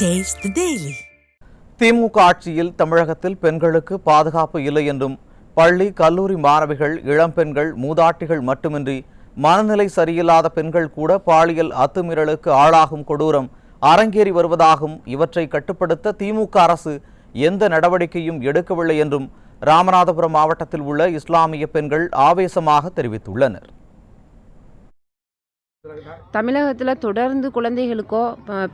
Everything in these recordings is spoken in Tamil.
Taste the Daily. திமுக ஆட்சியில் தமிழகத்தில் பெண்களுக்கு பாதுகாப்பு இல்லை என்றும் பள்ளி கல்லூரி மாணவிகள் இளம்பெண்கள் மூதாட்டிகள் மட்டுமின்றி மனநிலை சரியில்லாத பெண்கள் கூட பாலியல் அத்துமீறலுக்கு ஆளாகும் கொடூரம் அரங்கேறி வருவதாகவும் இவற்றை கட்டுப்படுத்த திமுக அரசு எந்த நடவடிக்கையும் எடுக்கவில்லை என்றும் ராமநாதபுரம் மாவட்டத்தில் உள்ள இஸ்லாமிய பெண்கள் ஆவேசமாக தெரிவித்துள்ளனர். தமிழகத்தில் தொடர்ந்து குழந்தைகளுக்கோ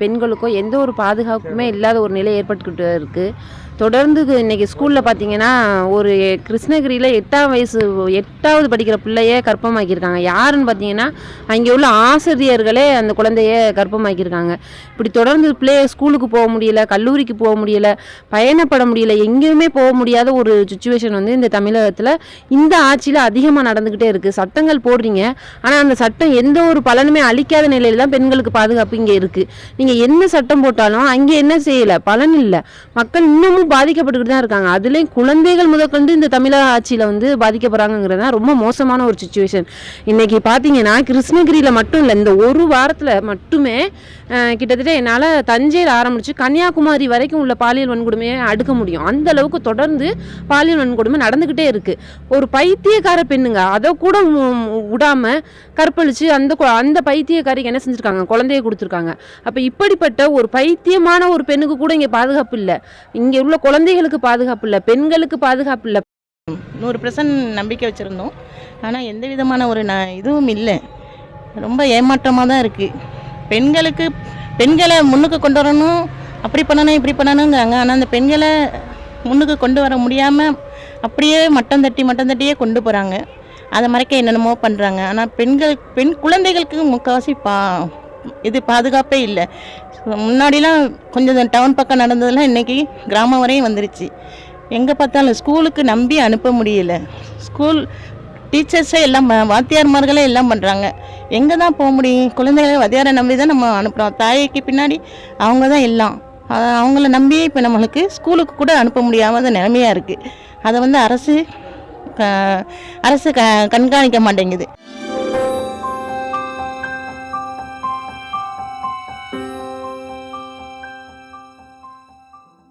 பெண்களுக்கோ எந்த ஒரு பாதுகாப்புமே இல்லாத ஒரு நிலை ஏற்பட்டுக்கிட்டு இருக்குது. தொடர்ந்து இன்றைக்கி ஸ்கூலில் பார்த்தீங்கன்னா ஒரு கிருஷ்ணகிரியில் 8வது படிக்கிற பிள்ளைய கர்ப்பமாக்கியிருக்காங்க. யாருன்னு பார்த்தீங்கன்னா அங்கே உள்ள ஆசிரியர்களே அந்த குழந்தைய கர்ப்பமாக்கியிருக்காங்க. இப்படி தொடர்ந்து பிள்ளைய ஸ்கூலுக்கு போக முடியல, கல்லூரிக்கு போக முடியல, பயணப்பட முடியல, எங்கேயுமே போக முடியாத ஒரு சுச்சுவேஷன் வந்து இந்த தமிழகத்தில் இந்த ஆட்சியில் அதிகமாக நடந்துக்கிட்டே இருக்குது. சட்டங்கள் போடுறீங்க, ஆனால் அந்த சட்டம் எந்த ஒரு பலனுமே அளிக்காத நிலையில் தான் பெண்களுக்கு பாதுகாப்பு இங்கே இருக்குது. நீங்கள் என்ன சட்டம் போட்டாலும் அங்கே என்ன செய்யலை, பலன் இல்லை. மக்கள் இன்னமும் பாதிக்கப்பட்டுக்கிட்டு தான் இருக்காங்க. அதுலேயும் குழந்தைகள் முதற்கொண்டு இந்த தமிழக ஆட்சியில் வந்து பாதிக்கப்படுறாங்கிறது தான் ரொம்ப மோசமான ஒரு சுச்சுவேஷன். இன்றைக்கி பார்த்தீங்கன்னா கிருஷ்ணகிரியில் மட்டும் இல்லை, இந்த ஒரு வாரத்தில் மட்டுமே கிட்டத்தட்ட என்னால் தஞ்சையில் ஆரம்பித்து கன்னியாகுமரி வரைக்கும் உள்ள பாலியல் வன்கொடுமையை அடுக்க முடியும். அந்த அளவுக்கு தொடர்ந்து பாலியல் வன்கொடுமை நடந்துக்கிட்டே இருக்குது. ஒரு பைத்தியக்கார பெண்ணுங்க அதை கூட விடாமல் கற்பழித்து அந்த பைத்தியக்காரிக்கு என்ன செஞ்சுருக்காங்க, குழந்தைய கொடுத்துருக்காங்க. அப்போ இப்படிப்பட்ட ஒரு பைத்தியமான ஒரு பெண்ணுக்கு கூட இங்கே பாதுகாப்பு இல்லை. இங்கே உள்ள குழந்தைகளுக்கு பாதுகாப்பு இல்லை, பெண்களுக்கு பாதுகாப்பு இல்லை. 100% நம்பிக்கை வச்சுருந்தோம். ஆனால் எந்த விதமான ஒரு இதுவும் இல்லை. ரொம்ப ஏமாற்றமாக தான் இருக்குது. பெண்களை முன்னுக்கு கொண்டு வரணும், அப்படி பண்ணணும் இப்படி பண்ணணுங்கிறாங்க. ஆனால் அந்த பெண்களை முன்னுக்கு கொண்டு வர முடியாமல் அப்படியே மட்டம் தட்டியே கொண்டு போகிறாங்க. அதை மறைக்க என்னென்னமோ பண்ணுறாங்க. ஆனால் பெண் குழந்தைகளுக்கு முக்கால்வாசி இது பாதுகாப்பே இல்லை. முன்னாடிலாம் கொஞ்சம் டவுன் பக்கம் நடந்ததெல்லாம் இன்றைக்கி கிராமம் வரையும் வந்துருச்சு. எங்கே பார்த்தாலும் ஸ்கூலுக்கு நம்பி அனுப்ப முடியல. ஸ்கூல் டீச்சர்ஸே எல்லாம் வாத்தியார்மார்களே எல்லாம் பண்ணுறாங்க. எங்கே தான் போக முடியும்? குழந்தைகளை வாத்தியாரை நம்பி தான் நம்ம அனுப்புகிறோம். தாய்க்கு பின்னாடி அவங்க தான் எல்லாம். அவங்கள நம்பியே இப்போ நம்மளுக்கு ஸ்கூலுக்கு கூட அனுப்ப முடியாத நிலைமையாக இருக்குது. அதை வந்து அரசு கண்காணிக்க மாட்டேங்குது.